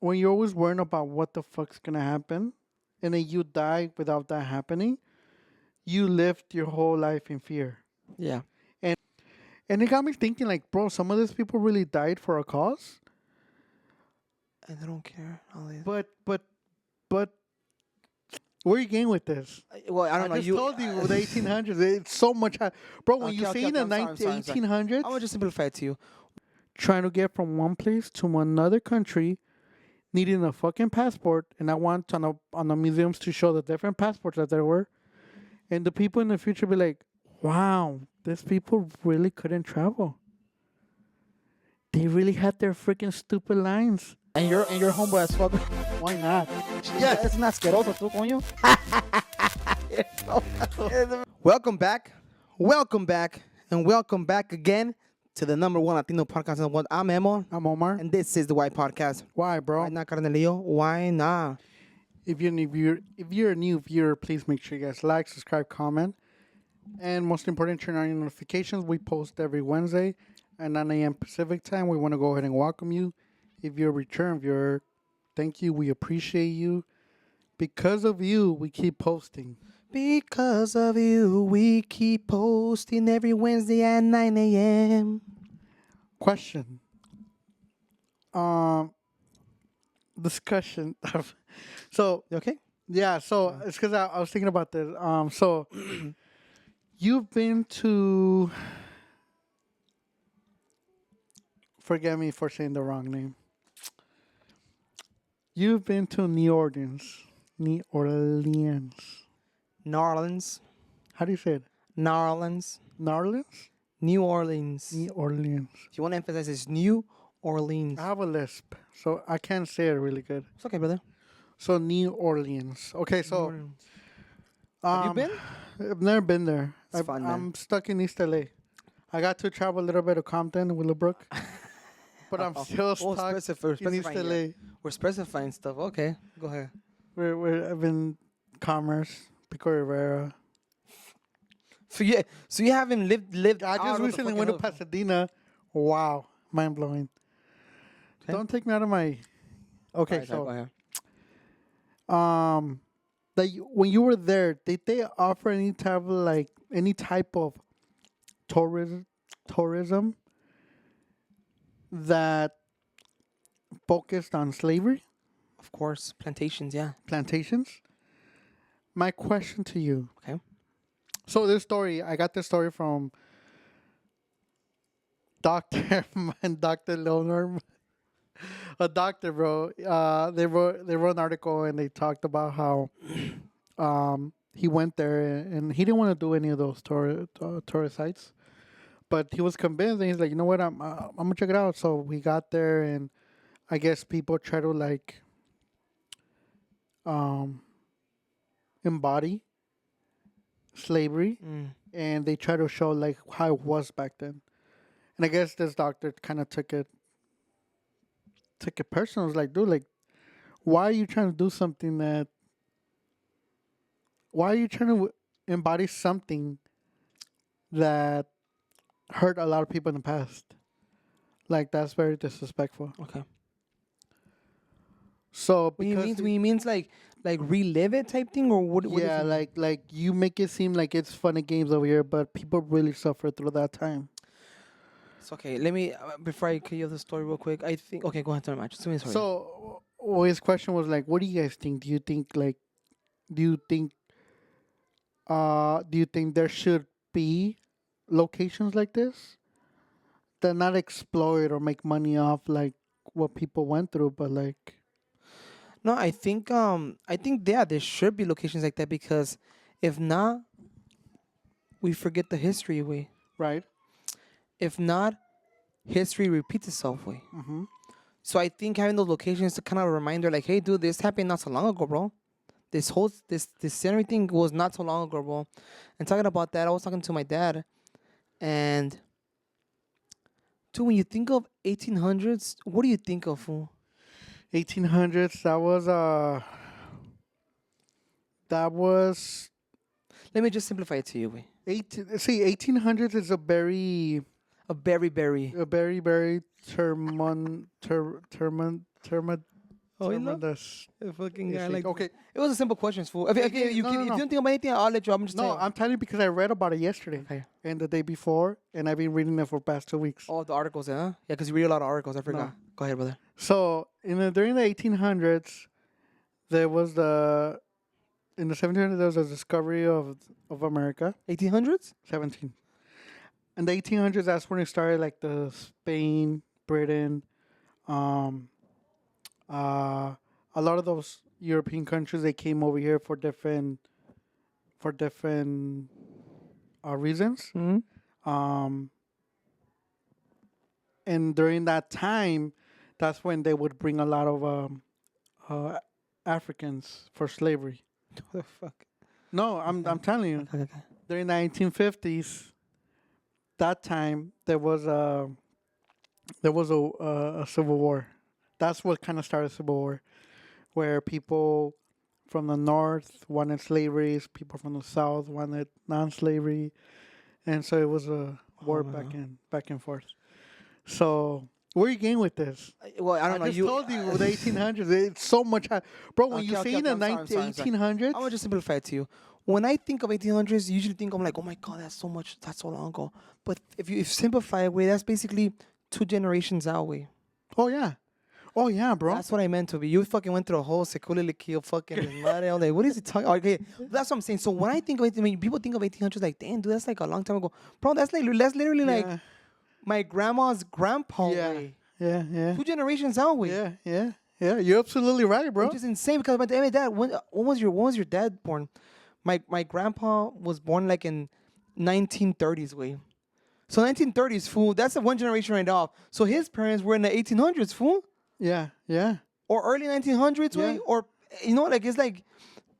when you're always worrying about what the fuck's gonna happen, and then you die without that happening, you lived your whole life in fear. Yeah. And it got me thinking, like, bro, some of these people really died for a cause. And they don't care. But, where are you getting with this? Well, I I don't know. just You told you the 1800s. It's so much. Bro, when you say in the I'm sorry, I'm sorry. 1800s, I'm gonna just simplify it to you. trying to get from one place to another country, needing a fucking passport, and I want on the museums to show the different passports that there were, and the people in the future be like, "Wow, these people really couldn't travel. They really had their freaking stupid lines. And you're humble as fuck. Why not?" Yeah, es un asqueroso tú, coño. Welcome back, and welcome back again to the #1 Latino podcast in the world. I'm Emo, I'm Omar. and this is the White Podcast. Why, bro? Why not, Carnelio? Why not? If you're a new viewer, please make sure you guys like, subscribe, comment, and most important, turn on your notifications. We post every Wednesday at 9 a.m. Pacific time. We want to go ahead and welcome you. If you're a return viewer, thank you. We appreciate you. Because of you, we keep posting. Because of you, we keep posting every Wednesday at 9 a.m. Question. Discussion. So You okay? yeah, so it's because I was thinking about this. So you've been to. Forgive me for saying the wrong name. You've been to New Orleans. New Orleans. New Orleans. How do you say it? New Orleans. New Orleans? New Orleans. New Orleans. If you want to emphasize, it's New Orleans. I have a lisp, so I can't say it really good. It's okay, brother. So New Orleans. Okay, so Have you been? I've never been there. It's fun, man. I'm stuck in East LA. I got to travel a little bit of Compton and Willowbrook, but I'm still Oh, stuck in East specifying LA. here. We're specifying stuff. Okay, go ahead. I've been Commerce, Pico Rivera. So you haven't lived. I out just of the recently fucking went to hood. Pasadena. Wow, mind blowing. Okay. Don't take me out of my. Okay, Alright, go so ahead. when you were there, did they offer any type of tourism that focused on slavery, Of course, plantations. Yeah. plantations? My question to you. Okay. So this story, I got this story from Doctor and Doctor Leonard, a doctor, bro. They wrote an article and they talked about how he went there and he didn't want to do any of those tourist sites, but he was convinced and he's like, you know what, I'm gonna check it out. So we got there and I guess people try to like embody slavery and they try to show like how it was back then. And I guess this doctor kind of took it personal. It was like, dude, like, why are you trying to do something that? Why are you trying to embody something that hurt a lot of people in the past? Like that's very disrespectful. Okay. So When because you means like relive it type thing, or what? What yeah, does it mean? like you make it seem like it's fun and games over here, but people really suffer through that time. It's okay. Let me before I tell you the story real quick. I think okay. Go ahead, tell me. Just sorry. So well, his question was like, what do you guys think? Do you think there should be locations like this that not exploit or make money off like what people went through, but like No, I think yeah, there should be locations like that because if not, we forget the history way. right? If not, history repeats itself way. Mm-hmm. So I think having those locations to kind of reminder, like, hey, dude, this happened not so long ago, bro. This scenery thing was not so long ago, bro. And talking about that, I was talking to my dad, and dude, when you think of 1800s, what do you think of, fool? 1800s. That was Let me just simplify it to you, way. 1800s is a very A very, very. very termon term term Oh, you know? Tremendas. The fucking guy, Issue. like, Okay. it was a simple question, fool. If, Yeah, okay, yeah, you no, can, no, if no. you don't think about anything, I'll let you. I'm just No, telling you. I'm telling you because I read about it yesterday Okay. and the day before, and I've been reading it for the past 2 weeks. Oh, the articles, huh? Yeah, because you read a lot of articles. I forgot. No. Go ahead, brother. So during the 1800s, there was in the 1700s there was a discovery of America. 1800s? 17. In the 1800s, that's when it started, like the Spain, Britain, um, uh, a lot of those European countries. They came over here for different reasons. Mm-hmm. Um, and during that time, that's when they would bring a lot of uh, Africans for slavery. What the fuck? No, I'm telling you, Okay. during the 1950s, that time there was a civil war. That's what kind of started civil war, where people from the north wanted slavery, people from the south wanted non-slavery, and so it was a war my back and forth. So where are you going with this? Well, I I don't know. just You told you with the 1800s, it's so much. Bro, when you see in the I'm sorry, I'm sorry. 1800s, I'm gonna just simplify it to you. When I think of 1800s, you usually think I'm like, oh my god, that's so much, that's so long ago. But if you simplify it, way, that's basically 2 generations out, way. oh yeah, bro. That's what I meant to be. You fucking went through a whole secular fucking mud. I'm like, what is he talking? Okay, that's what I'm saying. So when I think of 18, when people think of 1800s, like, damn, dude, that's like a long time ago, bro. That's literally like Yeah, my grandma's grandpa yeah, way. yeah. 2 generations out, way. Yeah. You're absolutely right, bro. Which is insane because my dad. When was your dad born? My grandpa was born like in 1930s way. So 1930s, fool. That's a 1 generation right off. So his parents were in the 1800s, fool, Yeah. or early 1900s way, Yeah. or like it's like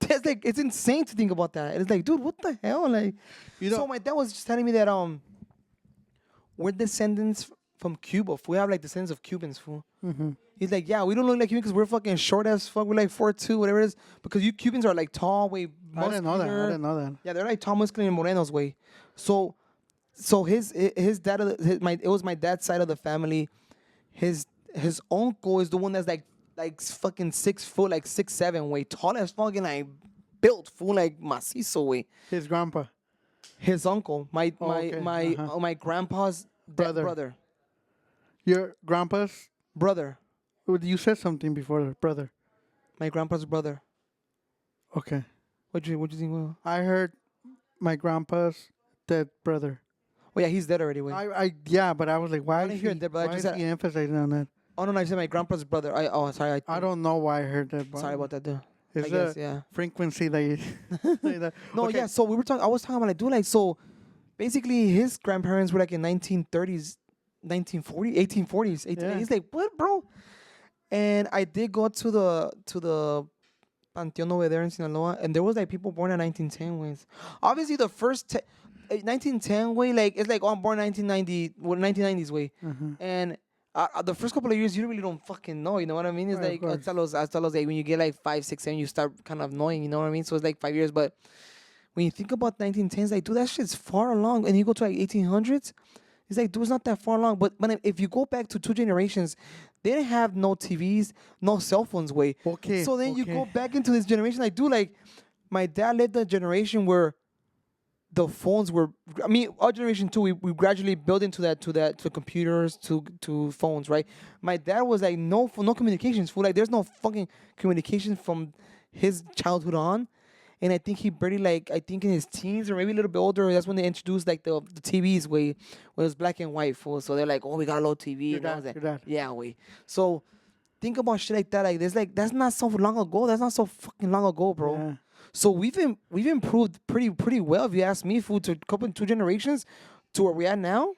that's like it's insane to think about that. It's like, dude, what the hell? Like, so my dad was just telling me that we're descendants from Cuba. We have like descendants of Cubans, fool. Mm-hmm. He's like, yeah, we don't look like Cubans because we're fucking short as fuck. We're like 4'2", whatever it is. Because you Cubans are like tall, way I muscular. didn't know that. Yeah, they're like tall, muscular, and morenos way. So his dad, it was my dad's side of the family. His uncle is the one that's like fucking 6 foot, like 6'7" way, tall as fucking like built, full like macizo way. His grandpa. His uncle, okay. my grandpa's brother. Your grandpa's. Brother. You said something before, brother. My grandpa's brother. Okay. What you think? Well, I heard my grandpa's dead brother. oh yeah, he's dead already. Wait. Yeah, but I was like, why didn't is hear he, that, but I why just is said- he emphasizing on that? Oh no, I said my grandpa's brother. I don't know why I heard that. But Sorry about that, dude. It's I guess, a yeah. frequency that you say that. No, Okay. yeah. So we were talking. I was talking about like, dude, like, so basically his grandparents were like in 1930s, 1940s, 1840s. Yeah. He's like, what, bro? And I did go to the Panteon over there in Sinaloa, and there was like people born in 1910 ways. Obviously, the first 1910 way, like it's like, oh, I'm born 1990, 1990s way, Mhm. and the first couple of years you really don't fucking know. You know what I mean? It's Right, of like course. hasta los like when you get like 5, 6, 7, you start kind of knowing. You know what I mean? So it's like 5 years, but when you think about 1910s, like, dude, that shit's far along, and you go to like 1800s. It's like, dude, it's not that far along. But if you go back to 2 generations, they didn't have no TVs, no cell phones, way. Okay. So then you okay. go back into this generation, like, dude, like, my dad led the generation where the phones were. I mean, our generation too. We gradually built into that to computers to phones, right? My dad was like, no communications, fool. Like, there's no fucking communication from his childhood on. And I think he barely I think in his teens or maybe a little bit older, that's when they introduced like the TVs when it was black and white, fool. So they're like, oh, we got a little TV. Your And I dad, was like, your dad. yeah, way. So think about shit like that. Like, there's like, that's not so long ago. That's not so fucking long ago, bro. Yeah. So we've improved pretty well, if you ask me, fool, to couple 2 generations to where we at now.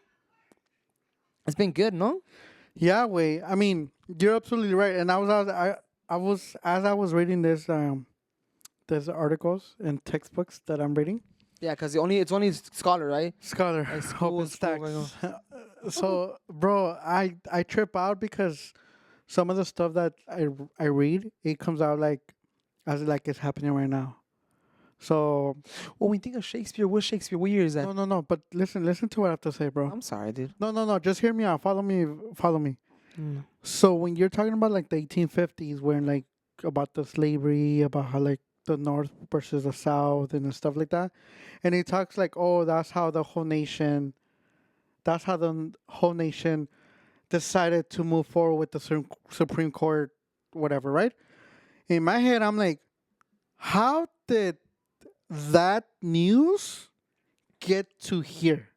It's been good, no? Yeah, way. I mean, you're absolutely right. And I was as I was reading there's articles and textbooks that I'm reading. Yeah, because it's only Scholar, right? Scholar, Like school, open school, stacks. So, bro, I trip out because some of the stuff that I read, it comes out like as like it's happening right now. So When we think of Shakespeare, what's Shakespeare? What year is that? no. But listen to what I have to say, bro. I'm sorry, dude. No. Just hear me out. Follow me. Mm. So when you're talking about like the 1850s, when like about the slavery, about how like the North versus the South and stuff like that, and he talks like, oh, that's how the whole nation decided to move forward with the Supreme Court, whatever, right? In my head, I'm like, how did that news get to here,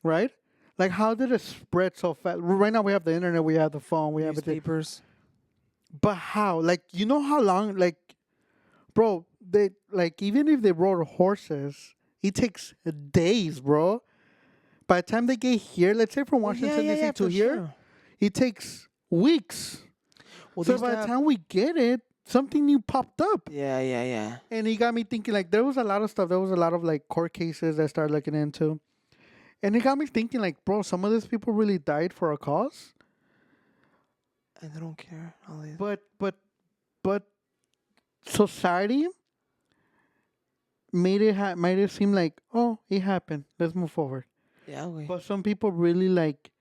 right? Like, how did it spread so fast? Right now, we have the internet, we have the phone, we have it. Newspapers. But how? Like, you know how long? Like, bro, they like even if they rode horses, it takes days, bro. By the time they get here, let's say from Oh, Washington D.C. to for here, sure. it takes weeks. Well, So these by the have- time we get it, something new popped up. yeah. And he got me thinking, like, there was a lot of stuff. There was a lot of, like, court cases that I started looking into. And it got me thinking, like, bro, some of these people really died for a cause. And they don't care. All these. But society made it seem like, oh, it happened. Let's move forward. Yeah, wait. But some people really, like,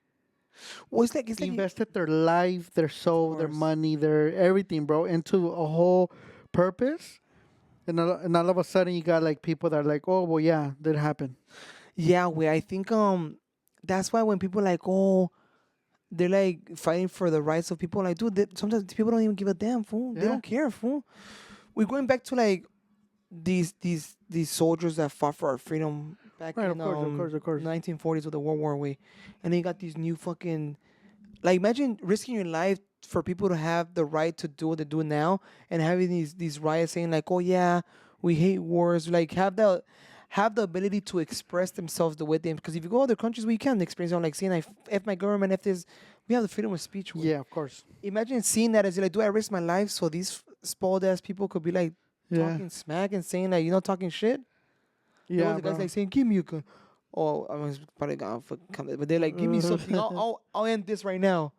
Well, it's like invested their life, their soul, their course. money, their everything, bro, into a whole purpose. And all of a sudden, you got like people that are like, oh, well, yeah, that happened. Yeah, wait. I think that's why when people like they're like fighting for the rights of people, like, dude, sometimes people don't even give a damn, fool. They Yeah. don't care, fool. We're going back to like these soldiers that fought for our freedom back Right, in of course. 1940s with the World War way, and then you got these new fucking, like, imagine risking your life for people to have the right to do what they do now, and having these riots saying like, oh yeah, we hate wars, like have the ability to express themselves the way they, because if you go other countries, we can experience on like saying like f my government, f this, we have the freedom of speech. Yeah, of course. Imagine seeing that as like, do I risk my life so these spoiled ass people could be like Yeah. talking smack and saying like, talking shit. There Yeah, was the guys bro. like saying, "Give me a gun." Oh, I was probably gone for but they're like, "Give me something. I'll end this right now."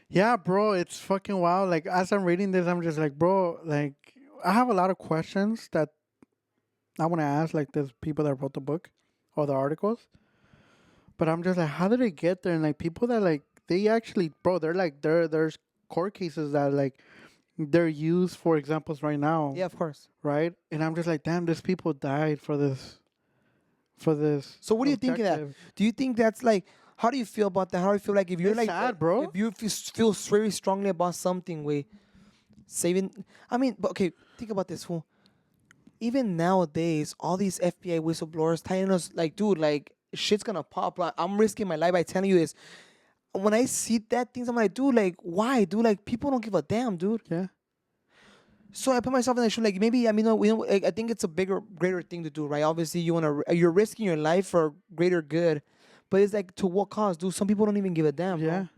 Yeah, bro, it's fucking wild. Like, as I'm reading this, I'm just like, bro, like, I have a lot of questions that I want to ask, like, the people that wrote the book or the articles. But I'm just like, how did it get there? And, like, people that, like, they actually, bro, they're like, there's court cases that, like, they're used for examples right now. Yeah, of course. Right? And I'm just like, damn, these people died for this. For this. So what do you think of that? objective. Do you think that's like? How do you feel about that? How do you feel like if you're It's like sad, bro. if you feel very strongly about something, way saving? I mean, but okay, think about this, fool. Even nowadays, all these FBI whistleblowers telling us like, dude, like shit's gonna pop. Like, I'm risking my life by telling you this. When I see that things, I'm like, dude, like why, dude? Like people don't give a damn, dude. Yeah. So I put myself in the shoe, like maybe I mean, I think it's a greater thing to do, right? Obviously, you're risking your life for greater good, but it's like to what cost, dude? Some people don't even give a damn. Yeah. Bro.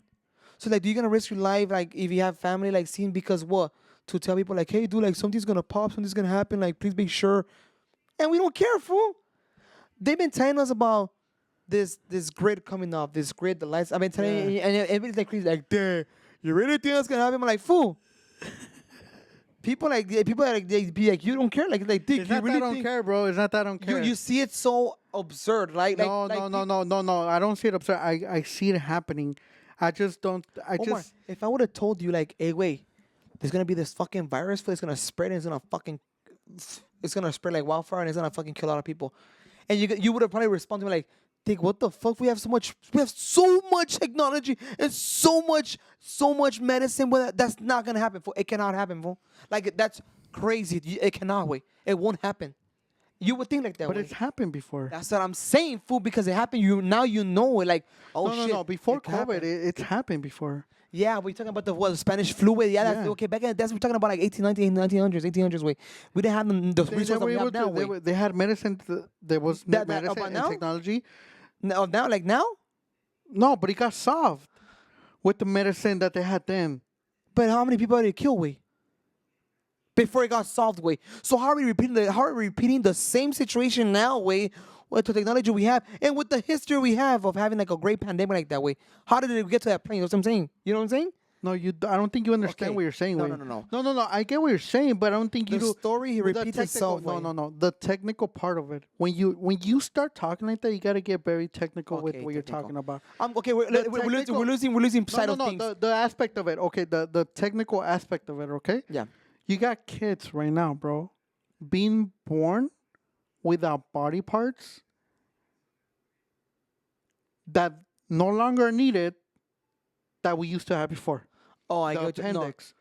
So like, do you gonna risk your life, like if you have family, like seeing because what? To tell people like, hey, dude, like something's gonna pop, something's gonna happen, like please be sure, and we don't care, fool. They've been telling us about this grid coming off, this grid, the lights. I've been telling you, and everybody's like crazy, like, damn, you really think that's gonna happen? I'm like, fool. People like they be like, you don't care, like Dick, It's you not really that I don't think care, bro. It's not that I don't care. you see it so absurd, right? Like, no, like no. I don't see it absurd. I see it happening. I just don't. Omar, if I would have told you like, hey, wait, there's gonna be this fucking virus, it's gonna spread, and it's gonna spread like wildfire, and it's gonna fucking kill a lot of people, and you would have probably responded to me like, Dick, what the fuck? We have so much technology and so much medicine. But that's not gonna happen. Fool. It cannot happen, fool. Like that's crazy. It cannot. Wait, it won't happen. You would think like that. But way. it's happened before. That's what I'm saying, fool. Because it happened. You know it. Like, oh no, shit. no. Before it COVID, happened. it's happened before. Yeah, we're talking about the Spanish flu. Way. Yeah, that's Yeah. okay. Back then, we're talking about like 1800s. Way. We didn't have the They resources that were we able have now. to. Way. They had medicine. There was That medicine about and now? technology. Now, like now. No, but it got solved with the medicine that they had then. But how many people did it kill? Way. Before it got solved, way. So how are we repeating the same situation now, way, with the technology we have and with the history we have of having like a great pandemic like that, way? How did it get to that point? You know what I'm saying? You know what I'm saying? No, I don't think you understand Okay. what you're saying. No, Wait. no, no, no. No. I get what you're saying, but I don't think you The do. story he The repeats technical, itself. no. The technical part of it. When you start talking like that, you gotta get very technical with Okay, what you're technical. talking about. Okay, The we're losing No, sight no, of no. things. The aspect of it. Okay, the technical aspect of it. Okay, Yeah. you got kids right now, bro, being born without body parts that no longer needed that we used to have before. Oh, I The get you. No, appendix.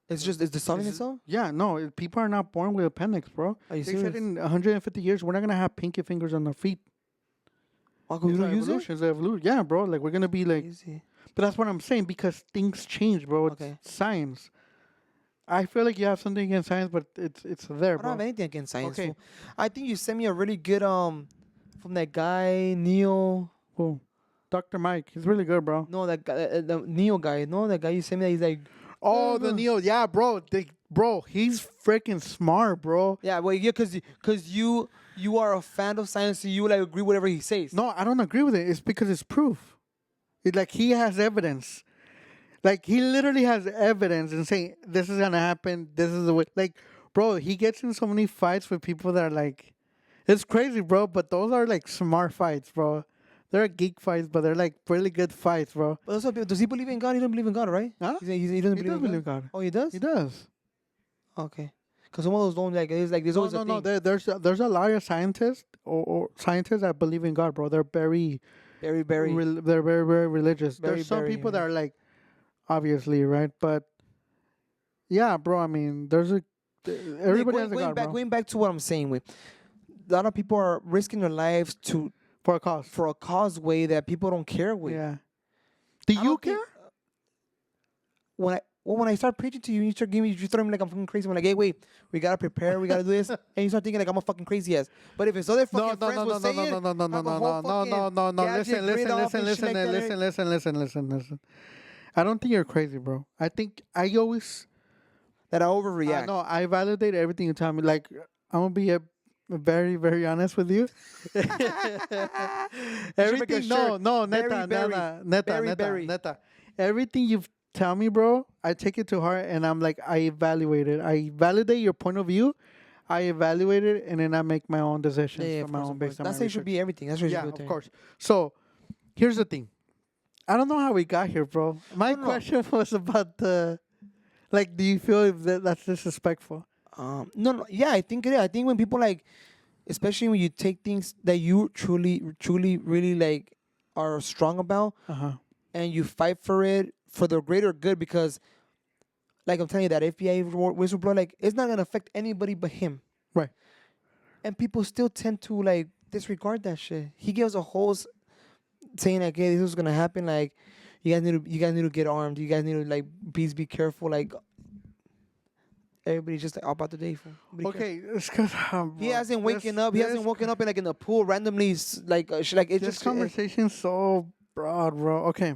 it's dissolving itself. Yeah, no, people are not born with appendix, bro. Are you They said serious? in 150 years we're not gonna have pinky fingers on our feet. How come you It's don't use it? evolution. It's evolution. Yeah, bro. Like we're gonna be like, Easy. but that's what I'm saying because things change, bro. It's Okay. science. I feel like you have something against science, but it's there, I don't bro. have anything against science. Okay. Fool. I think you sent me a really good from that guy Neil. Cool. Dr. Mike, he's really good, bro. No, that guy, the Neil guy. No, that guy you sent me. That he's like, Oh, the Neo. Yeah, bro. Bro, he's freaking smart, bro. yeah, well, yeah, cause you are a fan of science, so you like agree whatever he says. No, I don't agree with it. It's because it's proof. It's like he has evidence. Like he literally has evidence and saying this is gonna happen. This is the way. Like, bro, he gets in so many fights with people that are like, it's crazy, bro. But those are like smart fights, bro. They're geek fights, but they're like really good fights, bro. But also, does he believe in God? He doesn't believe in God, right? Huh? He doesn't He believe does in believe God. God. Oh, he does. He does. Okay. Because some of those don't like. It's like there's No, always no, a no. thing. There's a lot of scientists or scientists that believe in God, bro. They're very, Very, very. they're very, very religious. Very, There's some very, people that are like, obviously, right? But yeah, bro. I mean, everybody has a God, bro, going back to what I'm saying. With a lot of people are risking their lives for a cause. for a causeway that people don't care with. Yeah. Do I you don't care? think- when I start preaching to you, you start giving me, you start me like I'm fucking crazy. I'm like, hey, wait, we gotta prepare, we gotta do this, and you start thinking like I'm a fucking crazy ass. But if it's other No, fucking no, friends no, will no, say no, it, no, no, no, no, have a no, whole no, no, fucking no. gadget Listen, grid off and shit like that. listen. I don't think you're crazy, bro. I think I always, That I overreact. no, I validate everything you tell me. Like I'm gonna be very, very honest with you. Everything, shirt. no, Very, very, very. neta. Everything you've tell me, bro, I take it to heart, and I'm like, I evaluate it. I validate your point of view. I evaluate it, and then I make my own decisions Yeah, from my own of course. based on my That's how it should research. be everything. That's what it Yeah, should be. of course. So, here's the thing. I don't know how we got here, bro. My No. question was about the, like, do you feel if that's disrespectful? No, yeah, I think it is. I think when people like, especially when you take things that you truly, really like are strong about, Uh huh. and you fight for it for the greater good, because, like I'm telling you, that FBI whistleblower, like, it's not gonna affect anybody but him. Right. And people still tend to like disregard that shit. He gives a whole saying like, "Hey, this is gonna happen. Like, you guys need to get armed. You guys need to like, please be careful." Like, everybody's just like, about the day. Fool. Nobody cares. Okay, it's because He hasn't waken up. He hasn't woken up in like in the pool randomly. Like, like it's This just. conversation's so broad, bro. Okay.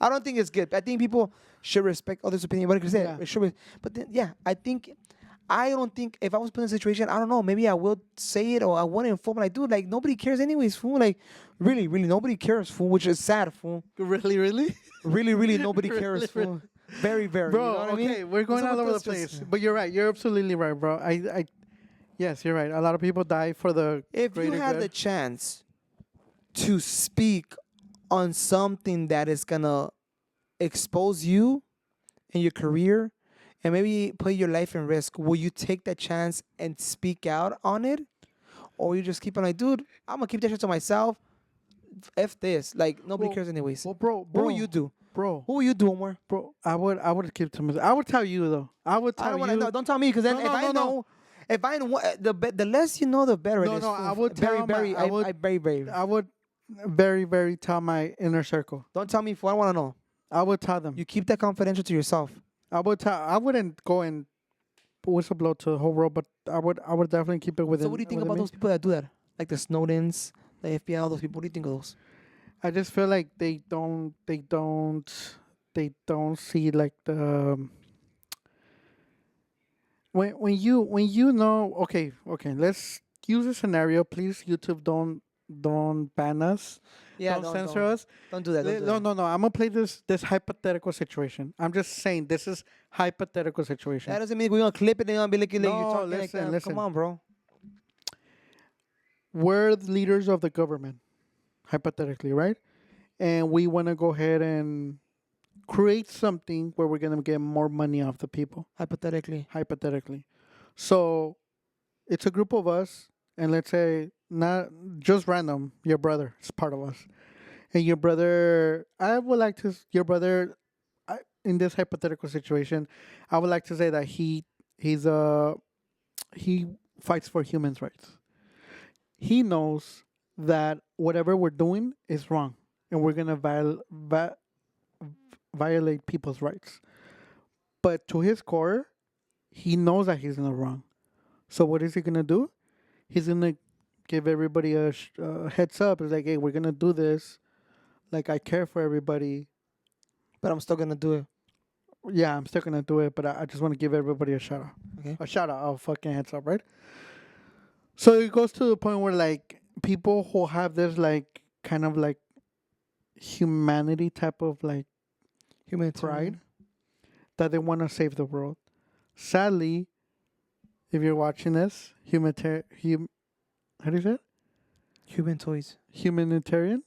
I don't think it's good. I think people should respect others' opinion. What I could say, Yeah. it should. But then, yeah, I don't think if I was put in a situation, I don't know, maybe I will say it or I wouldn't inform. Like, dude, like nobody cares anyways, fool. Like, really, nobody cares, fool. Which is sad, fool. Really, really? Really, nobody cares, Really, fool. Very, very. Bro, you know what okay, I mean? we're going What's up all with over the this place. But you're right. You're absolutely right, bro. Yes, you're right. A lot of people die for the If you greater had good. the chance to speak on something that is gonna expose you and your career and maybe put your life in risk, will you take that chance and speak out on it? Or you just keep on like, dude, I'm gonna keep that shit to myself. F this. Like, nobody Well- cares anyways. Well, bro, What will you do? Bro, What will you do, Omar? bro, I would keep to myself. I would tell you though. I would I tell don't want you. to know. Don't tell me, because then No, if no, I no, no. know, if I know, the less you know, the better it No, is. no, fool. I would very, tell very, I would- I very, very. I would very, very tell my inner circle. Don't tell me, fool. I want to know. I would tell them. You keep that confidential to yourself. I would tell. I wouldn't go and whistleblow to the whole world, but I would definitely keep it within. So what do you think within about me. those people that do that? Like the Snowdens, the FBI, all those people. What do you think of those? I just feel like they don't see like the when you know. Okay, let's use a scenario, please. YouTube, don't don't ban us, Yeah, don't censor us. don't do that. Don't do No, that. no, no. I'm gonna play this hypothetical situation. I'm just saying this is hypothetical situation. That doesn't mean we're gonna clip it and gonna be like, you're No, talking like listen, that. Come listen. on, bro. We're the leaders of the government, hypothetically, right? And we want to go ahead and create something where we're gonna get more money off the people, Hypothetically. hypothetically. So it's a group of us, and let's say not just random. Your brother is part of us, and your brother. I would like to. Your brother, in this hypothetical situation, I would like to say that he fights for humans' rights. He knows that whatever we're doing is wrong, and we're gonna violate people's rights. But to his core, he knows that he's in the wrong. So what is he gonna do? He's gonna give everybody a heads up. It's like, hey, we're gonna do this. Like, I care for everybody. But I'm still gonna do it. Yeah, I'm still gonna do it, but I just want to give everybody a shout out. Okay. A shout out, a fucking heads up, right? So it goes to the point where like people who have this like kind of like humanity type of like Humanitarian. pride that they want to save the world. Sadly, if you're watching this, how do you say it? Human toys. Humanitarian,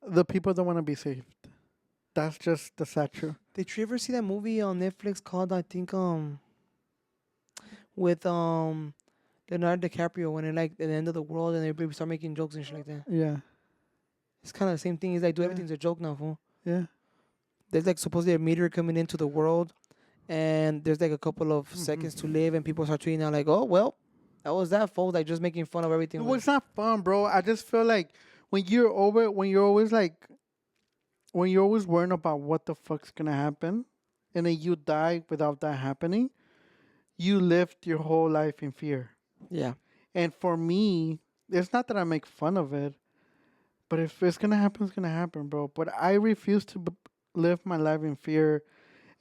the people don't want to be saved. That's just the sad truth. Did you ever see that movie on Netflix called, I think, with Leonardo DiCaprio, when it like at the end of the world and everybody start making jokes and shit like that? Yeah, It's kind of the same thing. It's like, do Yeah. everything's a joke now, fool. yeah. There's like supposedly a meteor coming into the world, and there's like a couple of seconds to live, and people start treating it like, oh well, that was that, folks. Like just making fun of everything. Well, it's not fun, bro. I just feel like when you're always worrying about what the fuck's gonna happen, and then you die without that happening, you lived your whole life in fear. Yeah. And for me, it's not that I make fun of it, but if it's gonna happen, it's gonna happen, bro. But I refuse to live my life in fear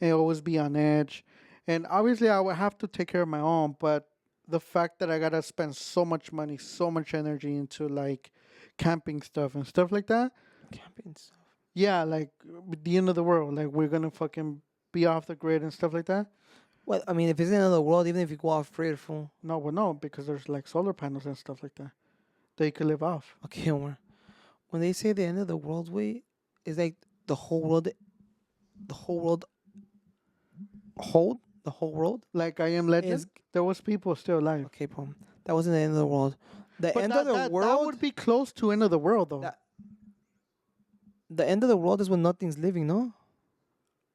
and always be on edge. And obviously, I would have to take care of my own, but the fact that I gotta spend so much money, so much energy into like camping stuff and stuff like that, Camping stuff. yeah, like the end of the world, like we're gonna fucking be off the grid and stuff like that. Well, I mean, if it's in another world, even if you go off grid, fool. No, well, no, because there's like solar panels and stuff like that you could live off. Okay, Omar. When they say the end of the world, way, it's like the whole world, the whole world. Like I Am Legend, Is- there was people still alive. Okay, bro. That wasn't the end of the world. The But end that, of the that world. would be close to end of the world, though. That- the end of the world is when nothing's living, no?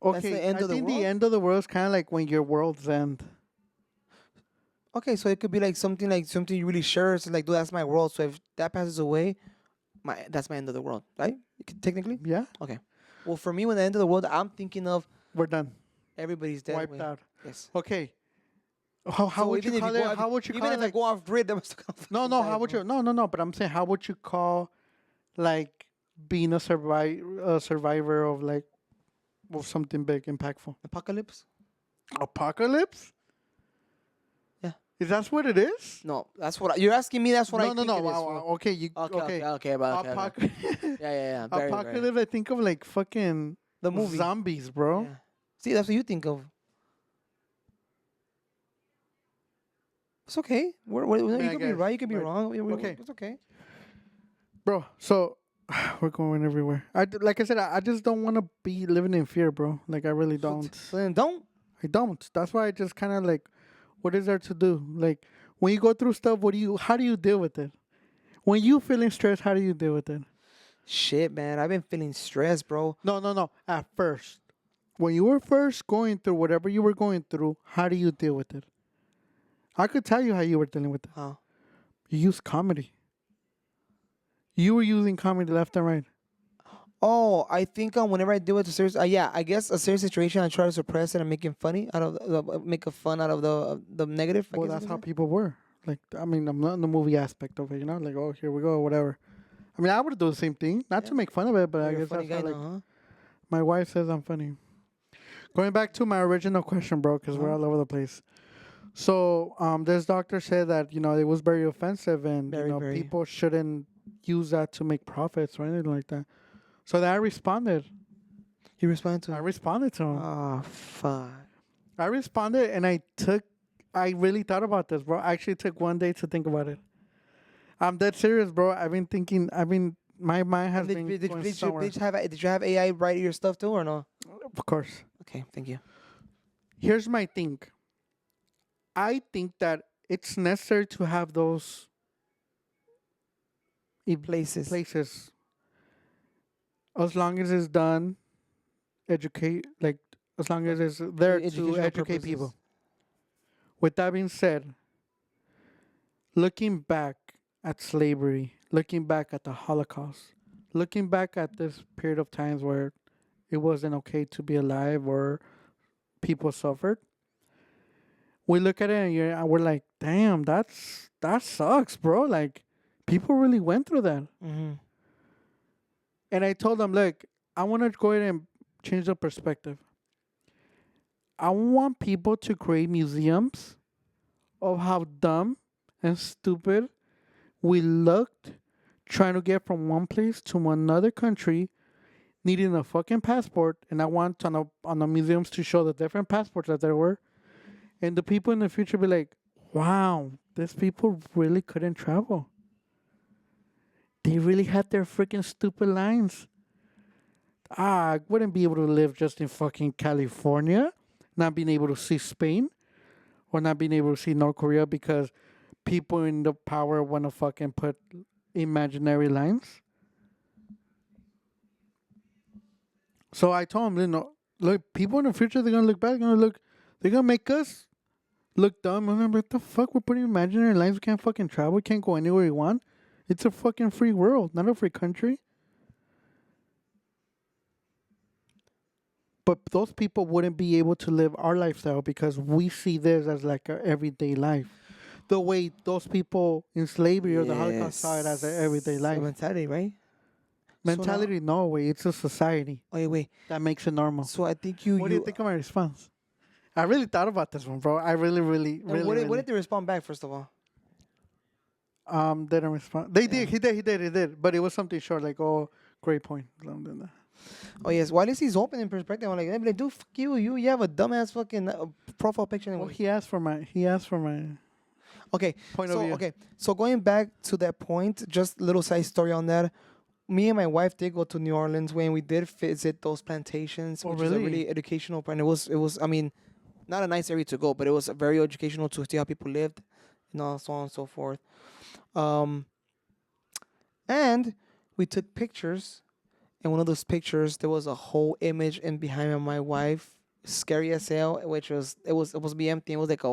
That's Okay, the end I of the think world? the end of the world is kind of like when your world's end. Okay, so it could be like something you really sure. It's like, dude, that's my world. So if that passes away, that's my end of the world, right? Technically. Yeah, Okay. Well, for me, when the end of the world, I'm thinking of we're done, everybody's dead. wiped way. out. Yes. Okay, how So would you even if call go it? off- How would you even call it? if I Like, go off grid, I'm still no, no. How would you? No, no, no. But I'm saying, how would you call like being a survivor of like of something big, impactful? Apocalypse? Apocalypse? Yeah. Is that what it is? No, that's what you're asking me. That's what I No, no, think no. it is, Wow, fool. wow, okay, you Okay, bro. Okay, okay. Yeah, yeah. Very, very. Apocalypse. I think of like fucking The movie. zombies, bro. Yeah. See, that's what you think of. It's okay. Yeah, You I could be guess. right. You could be Right. wrong. Okay. It's okay. Bro. So we're going everywhere. Like I said, I just don't want to be living in fear, bro. Like I really don't. So then don't. I don't. That's why I just kind of like, what is there to do? Like when you go through stuff, how do you deal with it? When you feeling stressed, how do you deal with it? Shit, man. I've been feeling stressed, bro. No, no, no. At first, when you were first going through whatever you were going through, how do you deal with it? I could tell you how you were dealing with it. How? You used comedy. You were using comedy left and right. Oh, I think whenever I deal with a serious, yeah, I guess a serious situation, I try to suppress it and make it funny out of make a fun out of the negative. I Well, guess that's you how could say. people were. Like, I mean, I'm not in the movie aspect of it, you know? Like, oh, here we go, whatever. I mean, I would do the same thing. Not to make fun of it, but I You're a guess funny that's guy how, like, now, huh? my wife says I'm funny. Going back to my original question, bro, because we're Uh-huh. all over the place. So this doctor said that it was very offensive, and Very, very. people shouldn't use that to make profits or anything like that. So then I responded. You responded I to? responded to him. Oh fuck. I responded, and I really thought about this, bro. I actually took one day to think about it. I'm dead serious, bro. I've been thinking. My mind has And been going somewhere. did you have AI write your stuff too or no? Of course. Okay, thank you. Here's my thing. I think that it's necessary to have those Places. places as long as it's done, educate, like as long as it's there to Educational educate purposes. people. With that being said, looking back at slavery, looking back at the Holocaust, looking back at this period of times where it wasn't okay to be alive or people suffered, we look at it and we're like, damn, that sucks, bro. Like, people really went through that. Mm-hmm. And I told them, look, I want to go ahead and change the perspective. I want people to create museums of how dumb and stupid we looked trying to get from one place to another country, needing a fucking passport. And I want on the museums to show the different passports that there were. And the people in the future be like, wow, these people really couldn't travel. They really had their freaking stupid lines. I wouldn't be able to live just in fucking California, not being able to see Spain, or not being able to see North Korea because people in the power want to fucking put imaginary lines. So I told him, look, people in the future, they're going to look back, they're going to make us look dumb. And I'm like, what the fuck? We're putting imaginary lines. We can't fucking travel. We can't go anywhere we want. It's a fucking free world, not a free country. But those people wouldn't be able to live our lifestyle because we see this as like an everyday life. The way those people in slavery or the Holocaust saw it as an everyday life. Mentality, right? Mentality, no way. It's a society Wait. that makes it normal. So I think What do you think of my response? I really thought about this one, bro. I really, really, And really. what did they respond back? First of all, Didn't respond. They did. He did. But it was something short, like, oh, great point. oh yes, why is he's open in perspective? I'm like, hey, dude, fuck you. You have a dumbass fucking profile picture. Well, Anyway. he asked for my Okay, point of view. Okay, so going back to that point, just a little side story on that. Me and my wife did go to New Orleans when we did visit those plantations, Oh, which is a really? really educational plan. It was. I mean, not a nice area to go, but it was very educational to see how people lived, so on and so forth. And we took pictures, and one of those pictures there was a whole image in behind of my wife, scary as hell, which was it was supposed to be empty. It was like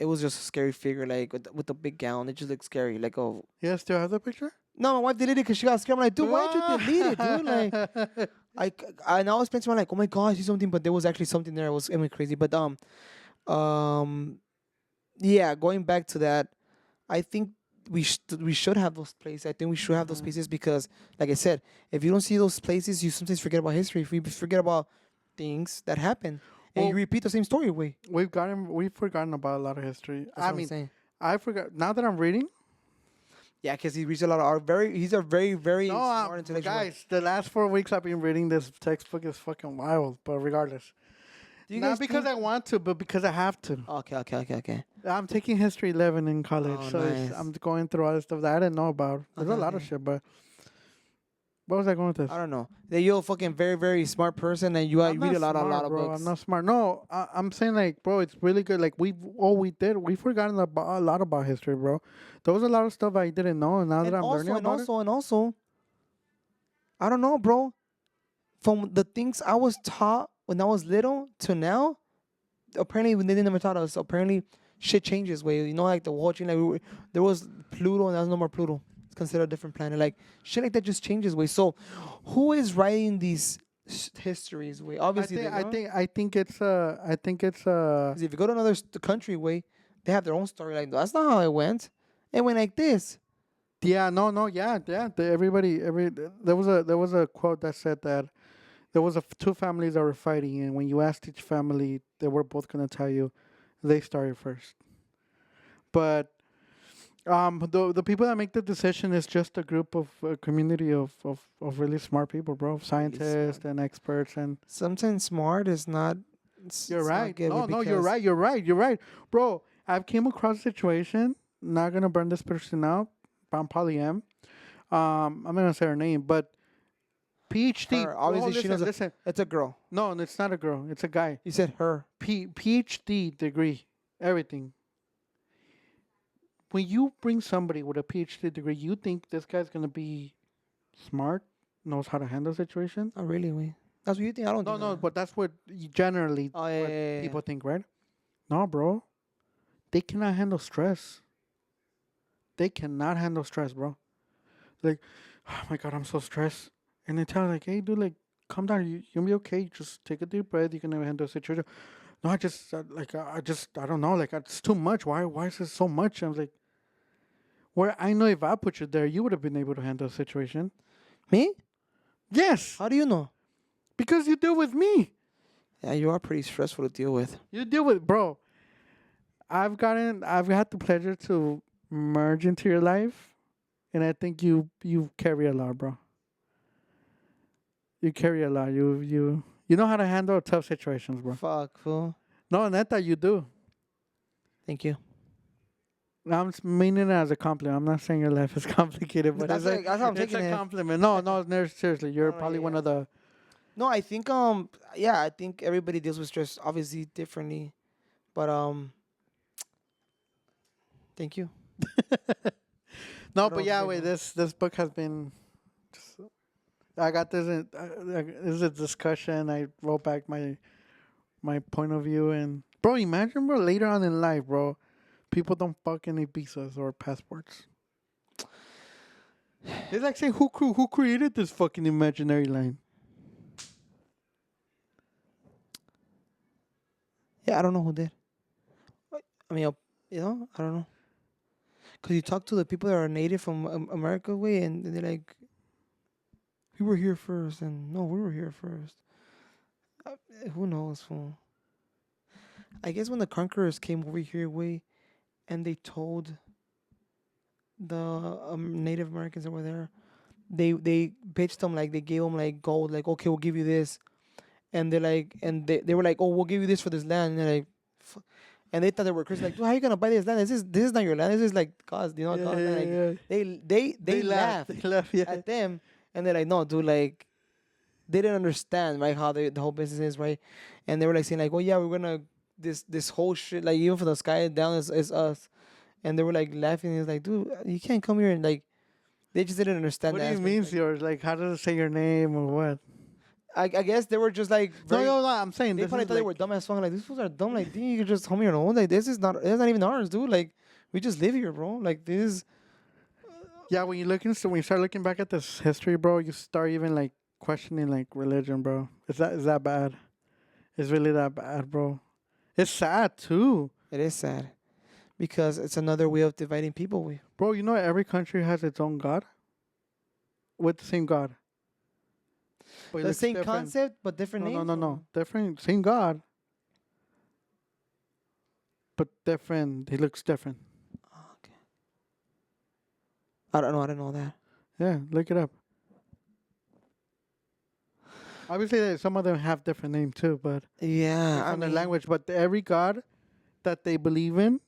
it was just a scary figure, like with the big gown. It just looked scary, like a. You guys still have the picture? No, my wife deleted it because she got scared. I'm like, dude, why did you delete it, dude? Like, I now was thinking like, oh my god, I see something, but there was actually something there. It was crazy, but yeah. Going back to that, I think we should have those places. I think we should have those places because, like I said, if you don't see those places, you sometimes forget about history. If we forget about things that happen, and you repeat the same story, We've forgotten about a lot of history. That's what I'm saying. I forgot. Now that I'm reading, Yeah, because he reads a lot of art. He's a very, very smart, intellectual. guys, the last 4 weeks I've been reading this textbook is fucking wild. But regardless, not because I want to, but because I have to. Okay. I'm taking History 11 in college, Oh, so nice. I'm going through all this stuff that I didn't know about. There's a lot of shit, but what was I going with this? I don't know. That you're a fucking very, very smart person, and you I'm read not a lot smart, of bro. books. I'm not smart. No, I'm saying like, bro, it's really good. Like we've forgotten about a lot about history, bro. There was a lot of stuff I didn't know, and now that I'm learning about it. And also, I don't know, bro. From the things I was taught when I was little to now, apparently when they never taught us. Apparently, shit changes. Way like the whole change. Like there was Pluto, and there's no more Pluto. It's considered a different planet. Like shit like that just changes. Way. So, who is writing these histories? Way obviously, I think it's 'cause if you go to another country, way they have their own story. Like that's not how it went. It went like this. Yeah, yeah. There was a quote that said that there was two families that were fighting, and when you asked each family, they were both gonna tell you They started first. But the people that make the decision is just a group of community of really smart people, bro. Really Scientists smart. and experts and Sometimes smart is not. you're It's not right. good No, no, you're because right. You're right. You're right, bro. I've came across a situation. Not gonna burn this person out, but I'm probably am. I'm not gonna say her name, but PhD. her Oh, obviously she listen, knows. listen. It's a girl. No, it's not a girl. It's a guy. You said her. PhD degree, everything. When you bring somebody with a PhD degree, you think this guy's gonna be smart, knows how to handle situation? Not really. We. That's what you think. I don't No, think no, that. but that's what generally Oh yeah, what yeah, yeah, yeah. people think, right? No, bro. They cannot handle stress. They cannot handle stress, bro. Like, oh my god, I'm so stressed. And they tell like, hey, dude, like, calm down. You'll be okay. Just take a deep breath. You can handle the situation. No, I just I don't know. Like, it's too much. Why is this so much? I was like, where I know if I put you there, you would have been able to handle the situation. Me? Yes, How do you know? because you deal with me. Yeah, you are pretty stressful to deal with. You deal with, bro. I've had the pleasure to merge into your life, and I think you carry a lot, bro. You carry a lot. You know how to handle tough situations, bro. Fuck, fool. No, neta, you do. Thank you. Meaning it as a compliment. I'm not saying your life is complicated, but That's how I'm it's taking a it. compliment. No, no, seriously, you're No, probably yeah, one yeah. of the. No, I think yeah, I think everybody deals with stress obviously differently. But thank you. No, What but else, yeah, wait. Diego? This book has been. Just, I got this. This is a discussion. I wrote back my point of view, and bro, imagine, bro, later on in life, bro, people don't fucking need visas or passports. It's like saying who created this fucking imaginary line? Yeah, I don't know who did. I mean, I don't know. Cause you talk to the people that are native from America way, and they're like, "We were here first," and no, we were here first. Uh, who knows, fool? I guess when the conquerors came over here way, and they told the Native Americans that were there, they pitched them like they gave them like gold, like okay, we'll give you this, and they're like, and they were like, oh, we'll give you this for this land, and they're like, and they thought they were Christian, like, dude, how you gonna buy this land? This is not your land. This is like God's, Yeah, God's yeah, land. Like yeah. they laughed They laugh. Yeah. at them, and they're like, no, dude, like they didn't understand right how the whole business is, right? And they were like saying like, oh yeah, we're gonna this whole shit, like even for the sky down is us, and they were like laughing. It's like, dude, you can't come here and like they just didn't understand What that do you aspect. mean Like, yours? Like, how does it say your name or what? I guess they were just like No, very. no, no. I'm saying They this probably is thought they like. were dumb as fuck. Like these fools are dumb. Like, dude, you could just home your own. Like this is not even ours, dude. Like we just live here, bro. Like this. Yeah, when you start looking back at this history, bro, you start even like questioning like religion, bro. Is that bad? It's really that bad, bro. It's sad too, It is sad because it's another way of dividing people. We bro. You know every country has its own god with the same god, but it the looks same different. concept but different No, no, names. no, no. Different, same god, but different. He looks different. Oh, okay. I don't know. I didn't know that. Yeah, look it up. Obviously, some of them have different names too, but Yeah, I from their mean, language. But every god that they believe in,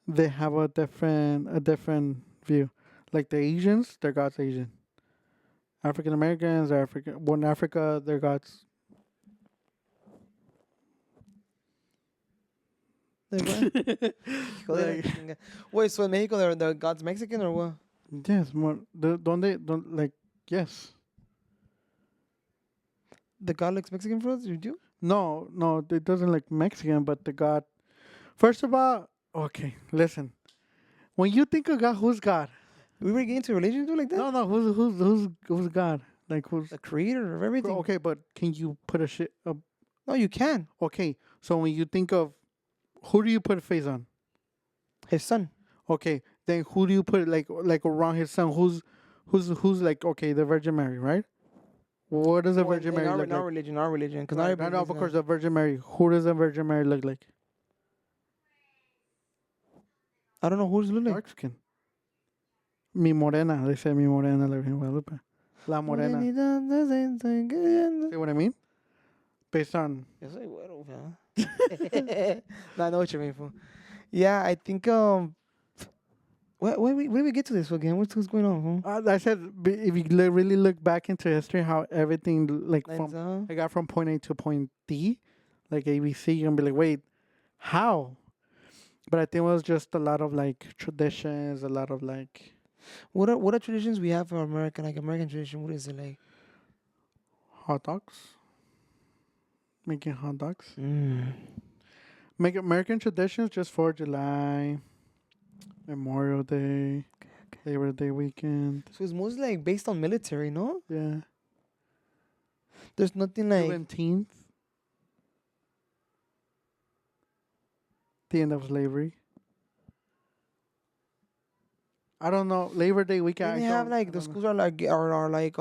they have a different view. Like the Asians, their god's Asian. African Americans, born in Africa, their gods. like what? Hijo de la Like, chinga. Wait, so in Mexico, the God's Mexican or what? yes, more. Don't they? Don't like. Yes. The God looks Mexican for us? You do? No, no, it doesn't look Mexican, but the God. First of all, okay, listen. When you think of God, who's God? We were getting into religion too like that? No, no, who's God? Like who's? The creator of everything. Okay, but can you put a shit? No, you can. Okay, so when you think of, who do you put a face on? His son. Okay, then who do you put like around his son? Who's like, okay, the Virgin Mary, right? What does the Well, Virgin Mary look in our like? religion, because Right, not no, of course, the Virgin Mary. Who does the Virgin Mary look like? I don't know who's Lule. Dark skin. Mi morena. They say mi morena, la Virgen Guadalupe. La morena. See what I mean? Based on. Yo soy güero, fam. No, I know what you mean, fool. Yeah, I think where did we get to this again? What's going on, fool? I said, if you really look back into history, how everything like Lines from up. I got from point A to point D, like ABC, you're gonna be like, wait, how? But I think it was just a lot of like traditions, a lot of like What are traditions we have for American, like American tradition? What is it like? hot dogs, making hot dogs. Mm. Make American traditions just 4th of July, Memorial Day, Labor Day weekend. So it's mostly like based on military, no? Yeah. There's nothing like Juneteenth, the end of slavery. I don't know. Labor Day weekend. they I have don't- like I the don't know. schools are like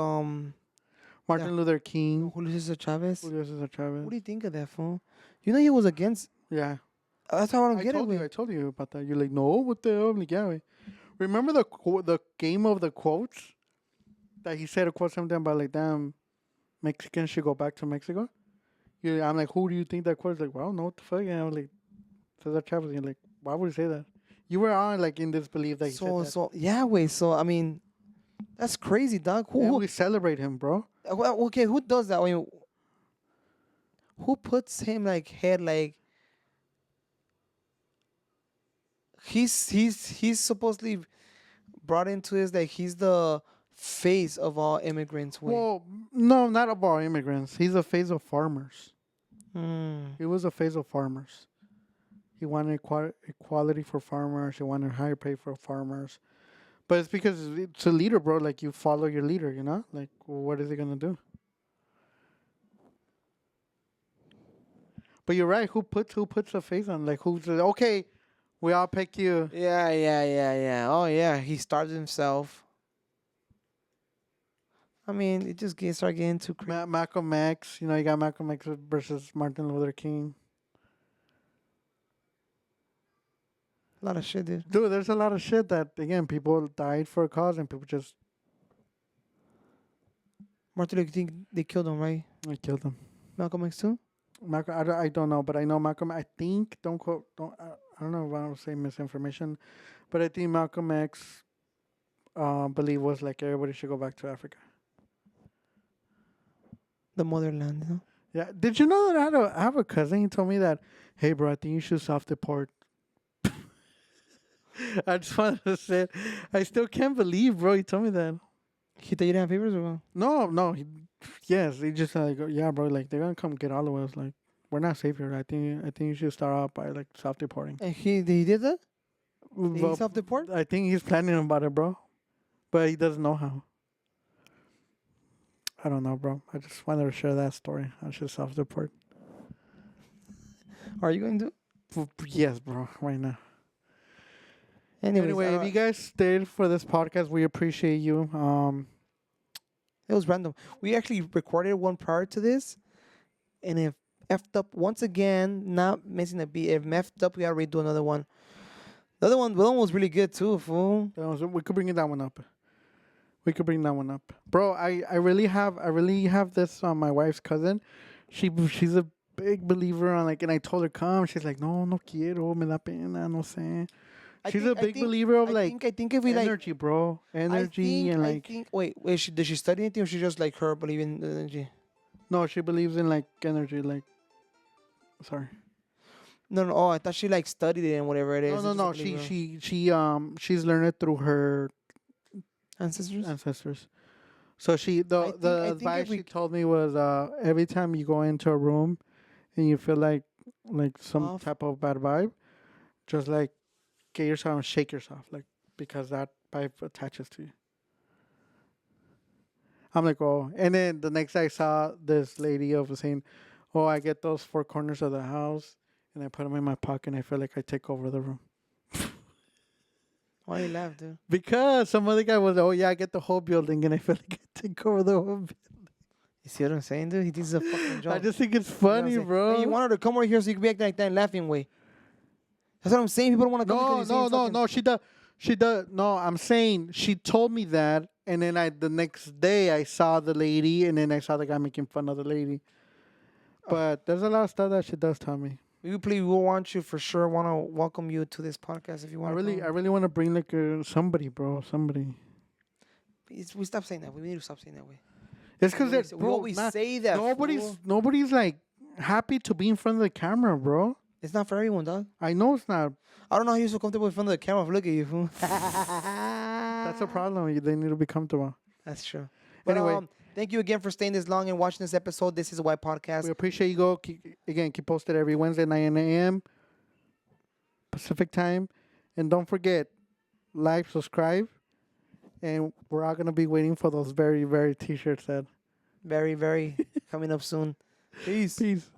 Martin Luther King. Julio Cesar Chavez. Julio Cesar Chavez. What do you think of that, fool? You know he was against. Yeah. That's how I don't I get it. told you. With. I told you about that. You're like, no, what the hell? I'm like, yeah. Wait. Remember the game of the quotes that he said a quote something about like, damn, Mexicans should go back to Mexico. I'm like, who do you think that quote is? Like, well, no, what the fuck? And I was like, Cesar Chavez. You're like, why would he say that? You were on like in this belief that he said that. So yeah, wait. So I mean, that's crazy, dog. Yeah, Who we celebrate him, bro. well, okay, who does that? I mean, who puts him like head like he's supposedly brought into this like he's the face of all immigrants. Wait. Well, no, not about immigrants. He's a face of farmers. Mm. He was a face of farmers. He wanted equality for farmers. He wanted higher pay for farmers. But it's because it's a leader, bro. Like, you follow your leader, you know? Like, what is he going to do? But you're right. Who puts a face on? Like, who says, okay, we all pick you. Yeah. Oh yeah, he started himself. I mean, it just start getting too crazy. Malcolm X. You know, you got Malcolm X versus Martin Luther King. A lot of shit, dude. Dude, there's a lot of shit that, again, people died for a cause and people just Martin Luther King, they killed him, right? killed them. Malcolm X too. Malcolm, I don't know, but I know Malcolm. I think I don't know if I don't say misinformation, but I think Malcolm X, believe was like everybody should go back to Africa. The motherland, you know? Yeah. Did you know that I have a cousin? He told me that, hey, bro, I think you should self-deport. I just wanted to say, I still can't believe, bro. He told me that. He thought you didn't have papers or what? No. Yes, he just like, yeah, bro. Like, they're gonna come get all of us. Like, we're not safe here. I think you should start out by like self-deporting. And he did that? Did he Well, self-deport? I think he's planning about it, bro. But he doesn't know how. I don't know, bro. I just wanted to share that story. I should self-deport. Are you going to? Yes, bro. Right now. Anyways, Anyway, if you guys stayed for this podcast, we appreciate you. it was random. We actually recorded one prior to this, and it effed up once again. Not missing a beat. It messed up. We gotta redo another one. The other one was really good too, fool. We could bring that one up. Bro. I really have this on my wife's cousin. She's a big believer on like, and I told her come. She's like, no quiero, me da pena, no sé. She's a big believer of like I think if we energy, bro. Energy and like. wait, did she study anything or she just like her believing in energy? No, she believes in like energy, like. Sorry. No. Oh, I thought she like studied it and whatever it is. No. She's learned it through her ancestors. So the I think advice if we she told me was every time you go into a room and you feel like some Off. type of bad vibe, just like get yourself and shake yourself, like, because that vibe attaches to you. I'm like, oh, and then the next day I saw this lady of saying, oh, I get those 4 corners of the house and I put them in my pocket and I feel like I take over the room. Why you laugh, dude? Because some other guy was, oh yeah, I get the whole building and I feel like I take over the whole building. You see what I'm saying, dude? He thinks it's a fucking joke. I just think it's You know what I'm funny, saying? bro. Hey, you want her to come over here so you can be acting like that and laughing way. That's what I'm saying. People don't want to come No, because you're no, saying no, fucking. no. She does. No, I'm saying she told me that, and then the next day I saw the lady, and then I saw the guy making fun of the lady. But there's a lot of stuff that she does tell me. We will want you for sure. Want to welcome you to this podcast if you want to. I really want to bring like somebody, bro, somebody. We stop saying that. We need to stop saying that way. It's because We always say that. Fool. nobody's like happy to be in front of the camera, bro. It's not for everyone, dog. I know it's not. I don't know how you're so comfortable in front of the camera. Look at you, fool. That's a problem. They need to be comfortable. That's true. But, Anyway, thank you again for staying this long and watching this episode. This is Why Podcast. we appreciate you. Keep posted every Wednesday 9 a.m. Pacific time, and don't forget, like, subscribe, and we're all gonna be waiting for those very, very t-shirts. That Very, very coming up soon. Peace. peace.